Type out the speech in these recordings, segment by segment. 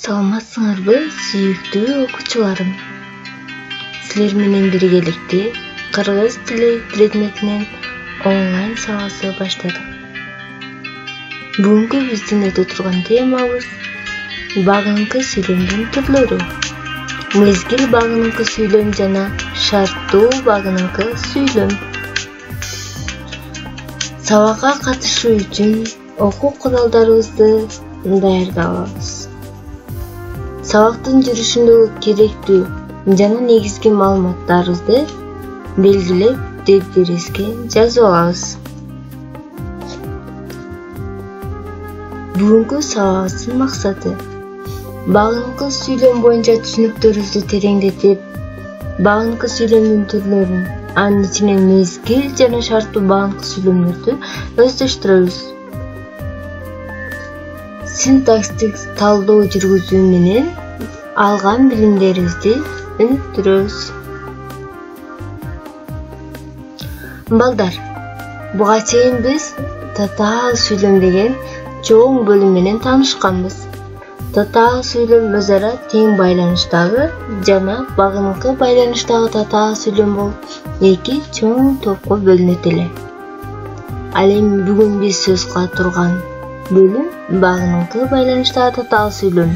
Саламатсыңарбы, сүйүктүү окуучуларым? Силер менен биргеликте кыргыз тили предметинин онлайн сабагы баштадык. Бүгүнкү биздин өтө турган темабыз багынкы сүйлөмдүн түрлөрү. Мезгил багынкы сүйлөм жана шарттуу багынкы сүйлөм. Сабакка катышуу үчүн окуу куралдарыбызды даярдабыз. Сабактын жүрүшүндөгү керектүү жана негизги маалыматтарыбызды белгилеп дептерибизге жазып алабыз. Бүгүнкү сабагыбыздын максаты багынкы сүйлөм боюнча түшүнүктөрүбүздү тереңдетип, багынкы сүйлөмдүн түрлөрүн, анын ичинен мезгил жана шарттуу багынкы сүйлөмдөрдү өздөштүрөбүз. Синтакстик талдоо жүргүзүү менен алган билимдерибизди өнүктүрөбүз. Балдар, буга чейин биз татаал сүйлөм деген чоң бөлүм менен таанышканбыз. Татаал сүйлөм өзара тең байланыштагы жана багынкы байланыштагы татаал сүйлөм болуп эки чоң топко бөлүнөт эле. Ал эми бүгүн биз сөз кыла турган бөлүм багынкы байланыштагы татаал сүйлөм.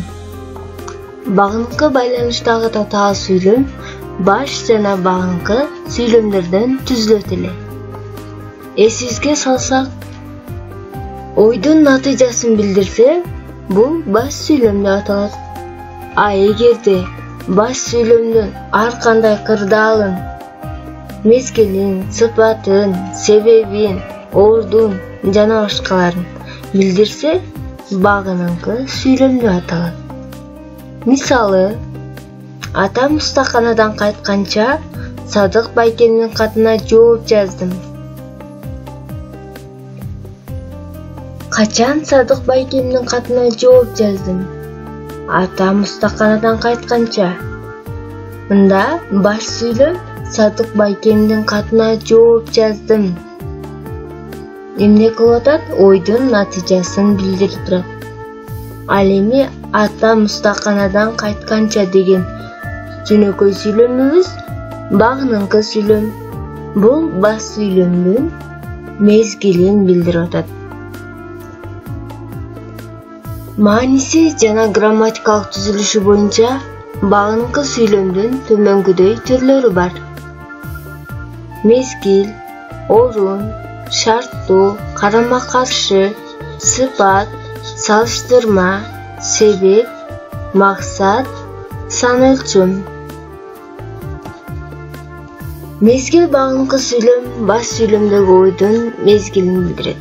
Багынкы байланыштагы татаал сүйлөм баш жана багынкы сүйлөмдөрдөн түзүлөт эле. Эсибизге салсак, ойдун натыйжасын билдирсе, бул баш сүйлөм деп аталат. А эгерде баш сүйлөмдүн ар кандай кырдаалын, мезгилин, сыпатын, себебин, ордун жана башкаларын билдирсе, багынкы сүйлөм деп аталат. Мисалы, атам устаканадан кайтканча Садык байкемдин катына жооп жаздым. Качан Садык байкемдин катына жооп жаздым? Атам устаканадан кайтканча. Мында баш сүйлөм Садык байкемдин катына жооп жаздым. Эмне кылып атат? Ойдун натыйжасын билдирип турат. Ал эми атам устаканадан кайтканча деген жөнөкөй сүйлөмүбүз багынкы сүйлөм. Бул баш сүйлөмдүн мезгилин билдирип атат. Мааниси жана грамматикалык түзүлүшү боюнча багынкы сүйлөмдүн төмөнкүдөй түрлөрү бар. Мезгил, орун, шарттуу, карама-каршы, сыпат, салыштырма, себеп, максат, сан өлчөм. Мезгил багынкы сүйлөм баш сүйлөмдөгү ойдун мезгилин билдирет.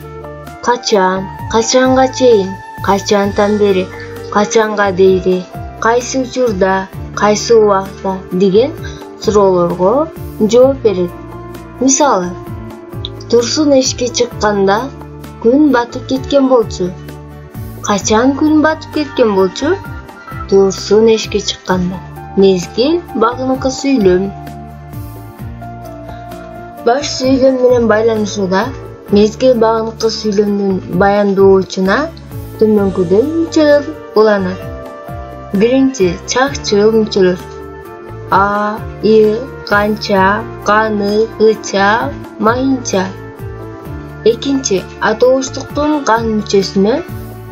Качан, качанга чейин, качантан бери, качанга дейли, кайсы учурда, кайсы убакта деген суроолорго жооп берет. Мисалы, Турсун эшикке чыкканда күн батып кеткен болчу. Качан күн батып кеткен болчу? Турсун эшикке чыкканда. Мезгил багынкы сүйлөм. Баш сүйлөм менен байланышууда мезгил багынкы сүйлөмдүн баяндоочуна төмөнкүдөй мүчөлөр уланат. Биринчи, чакчыл мүчөлөр. А, И, канча, каны, кыча, майынча. Экинчи, атооштуктун кан мүчөсүнө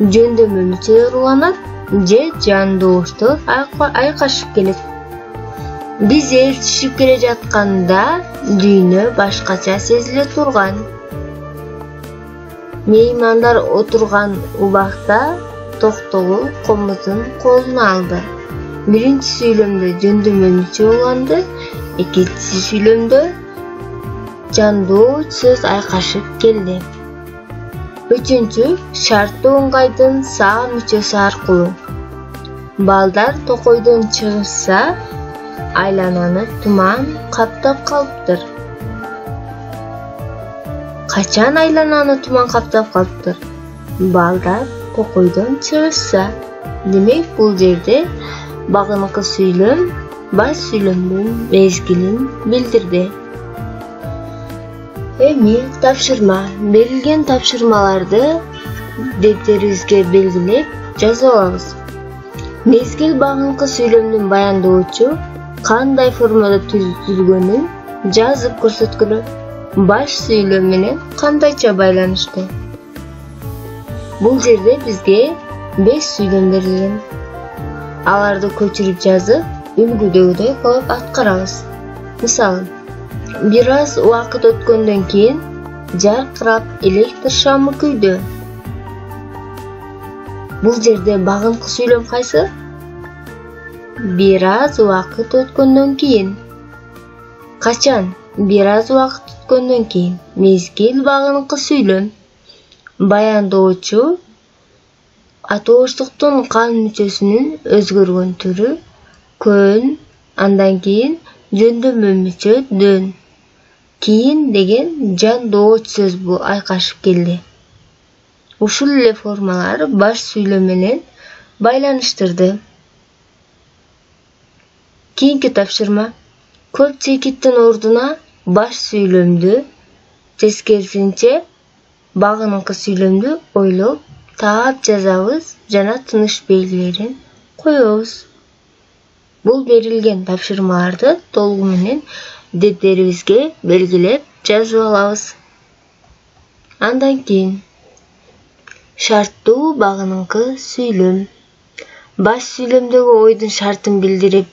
жөндөмө мүчөлөр уланат же жандооштор айкашып келет. Биз ээрчишип келе жатканда дүйнө башкача сезиле турган. Меймандар отурган убакта токтогул комузун колуна алды. Биринчи сүйлөмдө жөндөмө мүчө уланды, экинчи сүйлөмдө жандоо сөз айкашып келди. Үчүнчү, шарттуу ыңгайдын саа мүчөсү аркылуу. Балдар токойдон чыгышса, айлананы туман каптап калыптыр. Качан айлананы туман каптап калыптыр? Балдар токойдон чыгышса. Демек, бул жерде багынкы сүйлөм баш сүйлөмдүн мезгилин билдирди. Эми тапшырма. Берилген тапшырмаларды дептерибизге белгилеп жазып алабыз. Mezgil bagынкы сүйлөмдүн баяндоочу кандай формада түзүлгөнүн жазып көрсөткүлө. Баш сүйлөм менен кандайча байланыштуу? Бул жерде бизге 5 сүйлөм берилген. Аларды көчүрүп жазып, үлгүдөгүдөй кылып аткарабыз. Мисалы, бир аз убакыт өткөндөн кийин жаркырап электр шамы күйдү. Бул жерде багынкы сүйлөм кайсы? Бир аз убакыт өткөндөн кийин. Качан? Бир аз убакыт өткөндөн кийин. Мезгил багынкы сүйлөм. Баяндоочу атооштуктун кан мүчөсүнүн өзгөргөн түрү көн, андан кийин жөндөмө мүчө дөн. Кийин деген жан дооч сөз бул айкашып келди. Ушул эле формалар баш сүйлөм менен байланыштырды. Кийинки тапшырма. Көп чекиттин ордуна баш сүйлөмдү, тескерисинче багынкы сүйлөмдү ойлоп таап жазабыз жана тыныш белгилерин коебуз. Бул берилген тапшырмаларды толугу менен дептерибизге белгилеп жазып алабыз. Андан кийин шарттуу багынкы сүйлөм. Баш сүйлөмдөгү ойдун шартын билдирип,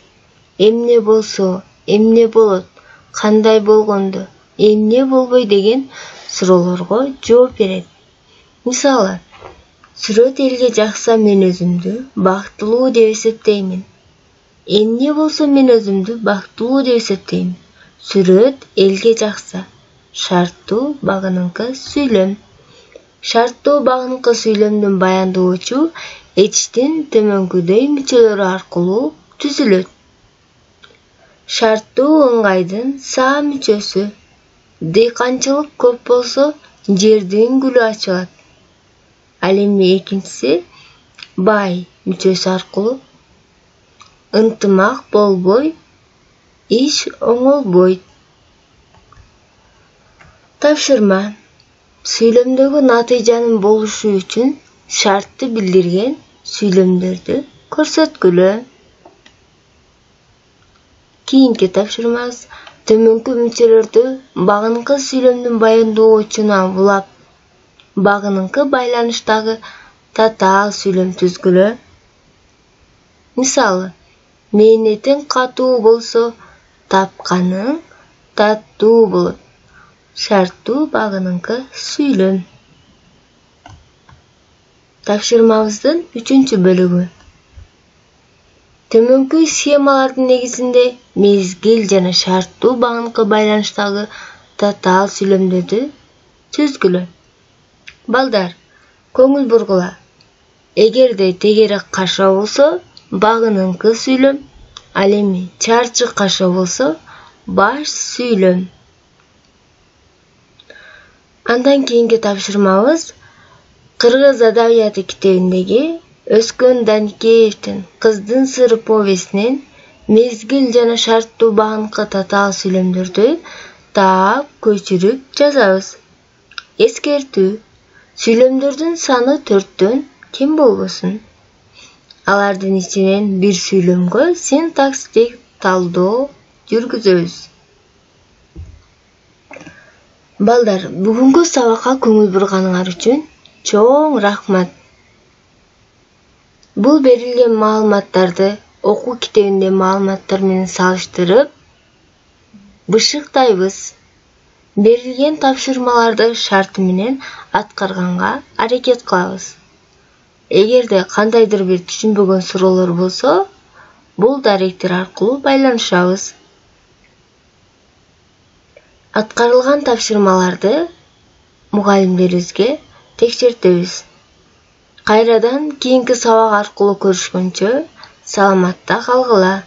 эмне болсо, эмне болот, кандай болгондо, эмне болбой деген суроолорго жооп берет. Мисалы, сүрөт элге жакса мен өзүмдү бактылуу деп эсептеймин. Эмне болсо мен өзүмдү бактылуу деп эсептейм. Сүрөт элге жакса. Шарттуу багынкы сүйлөм. Шарттуу багынкы сүйлөмдүн баяндоочу этичтин төмөнкүдөй мүчөлөрү аркылуу түзүлөт. Шарттуу ыңгайдын саа мүчөсү. Дыйканчылык көп болсо жердин гүлү ачылат. Ал эми экинчиси бай мүчөсү аркылуу. Ынтымак болбой, иш оңолбойт. Тапшырма. Сүйлөмдөгү натыйжанын болушу үчүн шартты билдирген сүйлөмдөрдү көрсөткүлө. Кийинки тапшырмабыз. Төмөнкү мүчөлөрдү багынкы сүйлөмдүн баяндоочуна булап, багынкы байланыштагы татаал сүйлөм түзгүлө. Мисалы, мээнетиң катуу болсо, тапканың таттуу болот. Шарттуу багынкы сүйлөм. Тапшырмабыздын 3-чү бөлүгү. Төмөнкү схемалардын негизинде мезгил жана шарттуу багынкы байланыштагы татаал сүйлөмдөрдү түзгүлө. Балдар, көңүл бургула. Эгерде тегери кашо болсо, багынкы сүйлөм, ал эми чарчы кашо болсо, баш сүйлөм. Андан кийинки тапшырмабыз Кыргыз адабияты китебиндеги Өскөн Даникеевдин Кыздын сыры повестинен мезгил жана шарттуу багынкы татаал сүйлөмдөрдү таап көчүрүп жазабыз. Эскертүү. Сүйлөмдөрдүн саны 4төн кем болбосун. Алардын ичинен бир сүйлөмгө синтаксистик талдоо жүргүзөбүз. Балдар, бүгүнкү сабакка көңүл бурганыңар үчүн чоң рахмат. Бул берилген маалыматтарды окуу китебинде маалыматтар менен салыштырып бышыктайбыз. Берилген тапшырмаларды шарты менен аткарганга аракет кылабыз. Эгерде кандайдыр бир түшүнбөгөн суроолор болсо, бул даректер аркылуу байланышабыз. Аткарылган тапшырмаларды мугалимдерибизге текшертебиз. Кайрадан кийинки сабак аркылуу көрүшкөнчө саламатта калгыла.